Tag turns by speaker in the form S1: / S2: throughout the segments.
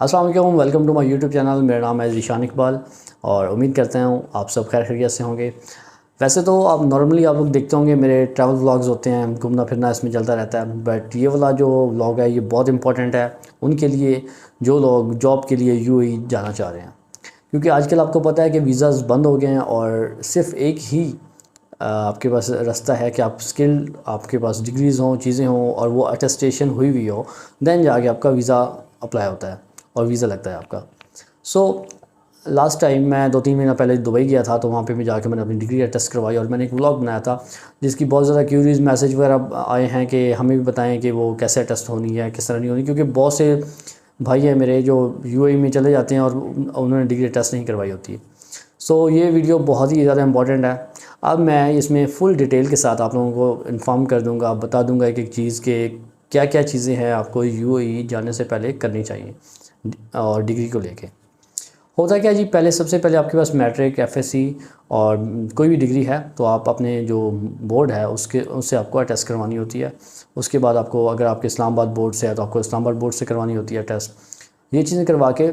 S1: अस्सलाम वालेकुम, welcome to my YouTube channel. मेरा नाम है ज़ीशान इकबाल और उम्मीद करते हैं आप सब खैर खैरियत से होंगे। वैसे तो आप नॉर्मली आप लोग देखते होंगे मेरे ट्रैवल व्लॉग्स होते हैं, घूमना फिरना इसमें चलता रहता है। बट ये वाला जो व्लॉग है ये बहुत इंपॉर्टेंट है उनके लिए जो लोग जॉब के लिए यूएई जाना चाह रहे हैं, क्योंकि आजकल आपको पता है कि वीज़ाज़ बंद हो गए हैं और सिर्फ एक ही आपके पास रास्ता है कि आप स्किल, आपके पास डिग्रीज़ हों, चीज़ें हों और वो अटेस्टेशन हुई हुई हो, देन जाके आपका वीज़ा अप्लाई होता है और वीज़ा लगता है आपका। सो लास्ट टाइम मैं 2-3 महीना पहले दुबई गया था, तो वहाँ पे मैं जाके मैंने अपनी डिग्री अटेस्ट करवाई और मैंने एक व्लॉग बनाया था जिसकी बहुत ज़्यादा क्यूरीज मैसेज वगैरह आए हैं कि हमें भी बताएं कि वो कैसे अटेस्ट होनी है, किस तरह नहीं होनी, क्योंकि बहुत से भाई हैं मेरे जो यूएई में चले जाते हैं और उन्होंने डिग्री टेस्ट नहीं करवाई होती है। सो ये वीडियो बहुत ही ज़्यादा इंपॉर्टेंट है। अब मैं इसमें फुल डिटेल के साथ आप लोगों को इन्फॉर्म कर दूंगा, बता दूंगा एक एक चीज़ के क्या क्या चीज़ें हैं आपको यूएई जाने से पहले करनी चाहिए और डिग्री को लेके। होता क्या जी, पहले सबसे पहले आपके पास मैट्रिक, एफएससी और कोई भी डिग्री है तो आप अपने जो बोर्ड है उससे आपको अटेस्ट करवानी होती है। उसके बाद आपको, अगर आपके इस्लामाबाद बोर्ड से है तो आपको इस्लामाबाद बोर्ड से करवानी होती है टेस्ट। ये चीज़ें करवा के,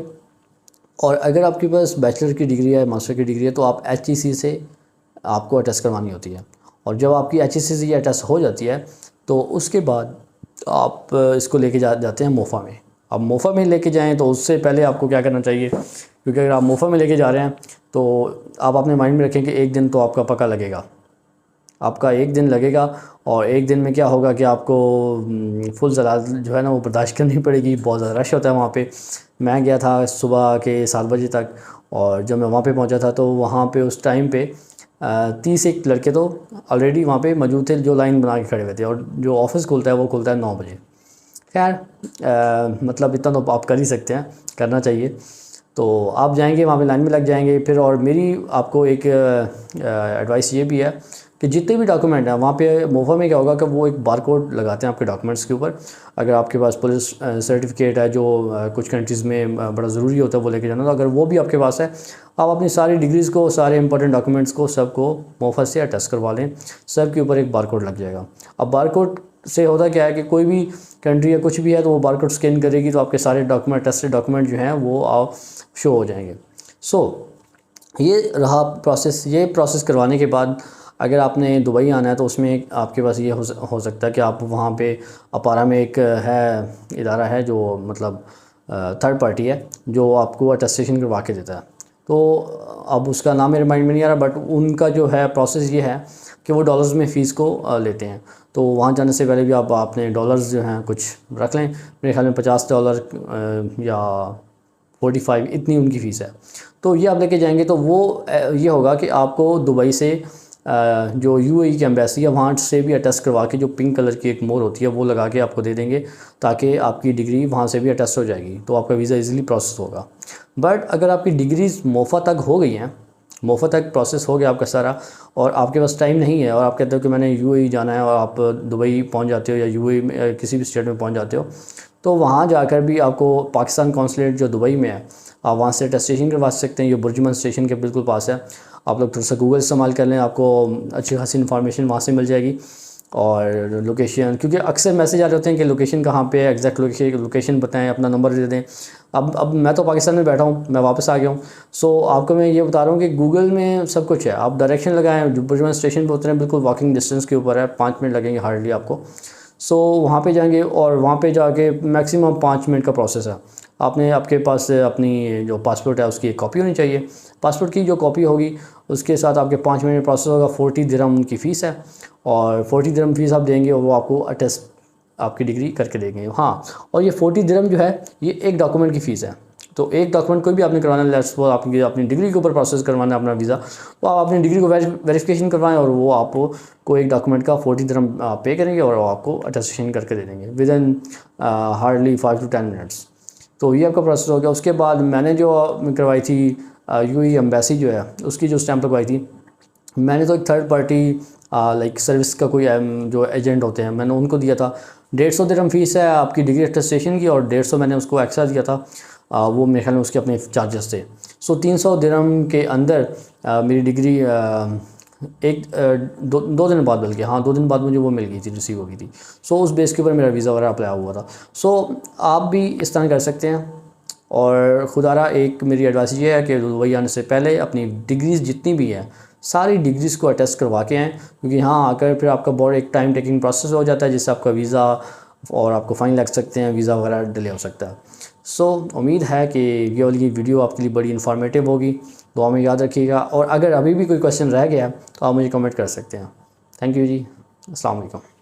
S1: और अगर आपके पास बैचलर की डिग्री है, मास्टर की डिग्री है, तो आप एचईसी से आपको अटेस्ट करवानी होती है। और जब आपकी एचईसी से ये अटेस्ट हो जाती है तो उसके बाद आप इसको लेके जाते हैं मोफ़ा में। अब मोफ़ा में लेके जाएं तो उससे पहले आपको क्या करना चाहिए, क्योंकि अगर आप मोफ़ा में लेके जा रहे हैं तो आप अपने माइंड में रखें कि एक दिन तो आपका पक्का लगेगा, आपका एक दिन लगेगा। और एक दिन में क्या होगा कि आपको फुल जलाल जो है ना वो बर्दाश्त करनी पड़ेगी। बहुत ज़्यादा रश होता है वहाँ पे। मैं गया था सुबह के 7 बजे तक, और जब मैं वहाँ पे पहुँचा था तो वहाँ पे उस टाइम पे 30 एक लड़के तो ऑलरेडी वहाँ पे मौजूद थे जो लाइन बना के खड़े हुए थे, और जो ऑफ़िस खुलता है वो खुलता है 9 बजे। खैर मतलब इतना तो आप कर ही सकते हैं, करना चाहिए। तो आप जाएंगे वहाँ पे, लाइन में लग जाएंगे फिर। और मेरी आपको एक एडवाइस ये भी है कि जितने भी डॉक्यूमेंट हैं वहाँ पे मोफा में क्या होगा कि वो एक बारकोड लगाते हैं आपके डॉक्यूमेंट्स के ऊपर। अगर आपके पास पुलिस सर्टिफिकेट है जो कुछ कंट्रीज़ में बड़ा ज़रूरी होता है वो लेके जाना, तो अगर वो भी आपके पास है, आप अपनी सारी डिग्रीज़ को, सारे इंपॉर्टेंट डॉक्यूमेंट्स को सबको मोफा से अटेस्ट करवा लें। सब के ऊपर एक बारकोड लग जाएगा। अब बारकोड से होता क्या है कि कोई भी कंट्री या कुछ भी है तो वो बारकोड स्कैन करेगी तो आपके सारे डॉक्यूमेंट, टेस्टेड डॉक्यूमेंट जो हैं वो आप शो हो जाएंगे। ये रहा प्रोसेस। ये प्रोसेस करवाने के बाद अगर आपने दुबई आना है तो उसमें आपके पास ये हो सकता है कि आप वहाँ पे अपारा में एक है इदारा है जो मतलब थर्ड पार्टी है जो आपको अटेस्टेशन करवा के देता है। तो अब उसका नाम मेरे माइंड में नहीं आ रहा, बट उनका जो है प्रोसेस ये है कि वो डॉलर्स में फ़ीस को लेते हैं। तो वहाँ जाने से पहले भी आप अपने डॉलर्स जो हैं कुछ रख लें। मेरे ख्याल में $50 या 45 इतनी उनकी फ़ीस है। तो ये आप लेके जाएंगे तो वो ये होगा कि आपको दुबई से जो यूएई की एम्बेसी है वहाँ से भी अटेस्ट करवा के जो पिंक कलर की एक मोहर होती है वो लगा के आपको दे देंगे, ताकि आपकी डिग्री वहाँ से भी अटेस्ट हो जाएगी, तो आपका वीज़ा इजीली प्रोसेस होगा। बट अगर आपकी डिग्रीज़ मोफ़ा तक हो गई हैं, मोफ़ा तक प्रोसेस हो गया आपका सारा, और आपके पास टाइम नहीं है और आप कहते हो कि मैंने यूएई जाना है, और आप दुबई पहुँच जाते हो या यूएई में किसी भी स्टेट में पहुँच जाते हो, तो वहाँ जाकर भी आपको पाकिस्तान कौंसलेट जो दुबई में है, आप वहाँ से अटेस्टेशन करवा सकते हैं। ये बुर्जुमान स्टेशन के बिल्कुल पास है। आप लोग थोड़ा सा गूगल इस्तेमाल कर लें, आपको अच्छी खासी इन्फॉर्मेशन वहाँ से मिल जाएगी। और लोकेशन, क्योंकि अक्सर मैसेज आ रहे होते हैं कि लोकेशन कहाँ पे है, एग्जैक्ट लोकेशन बताएं, अपना नंबर दे दें। अब मैं तो पाकिस्तान में बैठा हूँ, मैं वापस आ गया हूँ। सो आपको मैं ये बता रहा हूँ कि गूगल में सब कुछ है। आप डायरेक्शन लगाएं, बुर्जुमान स्टेशन पर उतरें, बिल्कुल वॉकिंग डिस्टेंस के ऊपर है, 5 मिनट लगेंगे हार्डली आपको। सो वहाँ पे जाएंगे और वहाँ पे जाके मैक्सिमम 5 मिनट का प्रोसेस है। आपने, आपके पास अपनी जो पासपोर्ट है उसकी एक कॉपी होनी चाहिए। पासपोर्ट की जो कॉपी होगी उसके साथ आपके 5 मिनट प्रोसेस होगा। 40 दिरहम उनकी फ़ीस है, और 40 दिरहम फ़ीस आप देंगे और वो आपको अटेस्ट आपकी डिग्री करके देंगे। हाँ, और ये 40 दिरहम जो है ये एक डॉक्यूमेंट की फ़ीस है। तो एक डॉक्यूमेंट कोई भी आपने करवाना है, लेट्स सपोज आपकी अपनी डिग्री के ऊपर प्रोसेस करवाना है अपना वीज़ा, तो आप अपनी डिग्री को वेरिफिकेशन करवाएं और वो आपको एक डॉक्यूमेंट का 40 दिरहम पे करेंगे और वो आपको अटेस्टेशन करके दे देंगे with in hardly 5 to 10 minutes. तो ये आपका प्रोसेस हो गया। उसके बाद मैंने जो करवाई थी यूएई एम्बेसी जो है उसकी जो स्टैंप लगवाई थी, मैंने तो एक थर्ड पार्टी लाइक सर्विस का कोई जो एजेंट होते हैं मैंने उनको दिया था। 150 दिरहम फ़ीस है आपकी डिग्री अटेस्टेशन की, और 150 मैंने उसको एक्स्ट्रा दिया था। वो मेरे ख्याल में उसके अपने चार्जेस थे। सो 300 दिरहम के अंदर मेरी डिग्री दो दिन बाद, बल्कि हाँ 2 दिन बाद मुझे वो मिल गई थी, रिसीव हो गई थी। सो उस बेस के ऊपर मेरा वीज़ा वगैरह अप्लाई हुआ था। सो आप भी इस तरह कर सकते हैं। और खुदारा एक मेरी एडवाइस ये है कि दुबई आने से पहले अपनी डिग्रीज़ जितनी भी हैं सारी डिग्रीज़ को अटेस्ट करवा के आएँ, क्योंकि यहाँ आकर फिर आपका बहुत एक टाइम टेकिंग प्रोसेस हो जाता है जिससे आपका वीज़ा और आपको फ़ाइन लग सकते हैं, वीज़ा वगैरह डिले हो सकता है। सो उम्मीद है कि ये वाली वीडियो आपके लिए बड़ी इन्फॉर्मेटिव होगी। दुआ में याद रखिएगा, और अगर अभी भी कोई क्वेश्चन रह गया तो आप मुझे कमेंट कर सकते हैं। थैंक यू जी, अस्सलाम वालेकुम।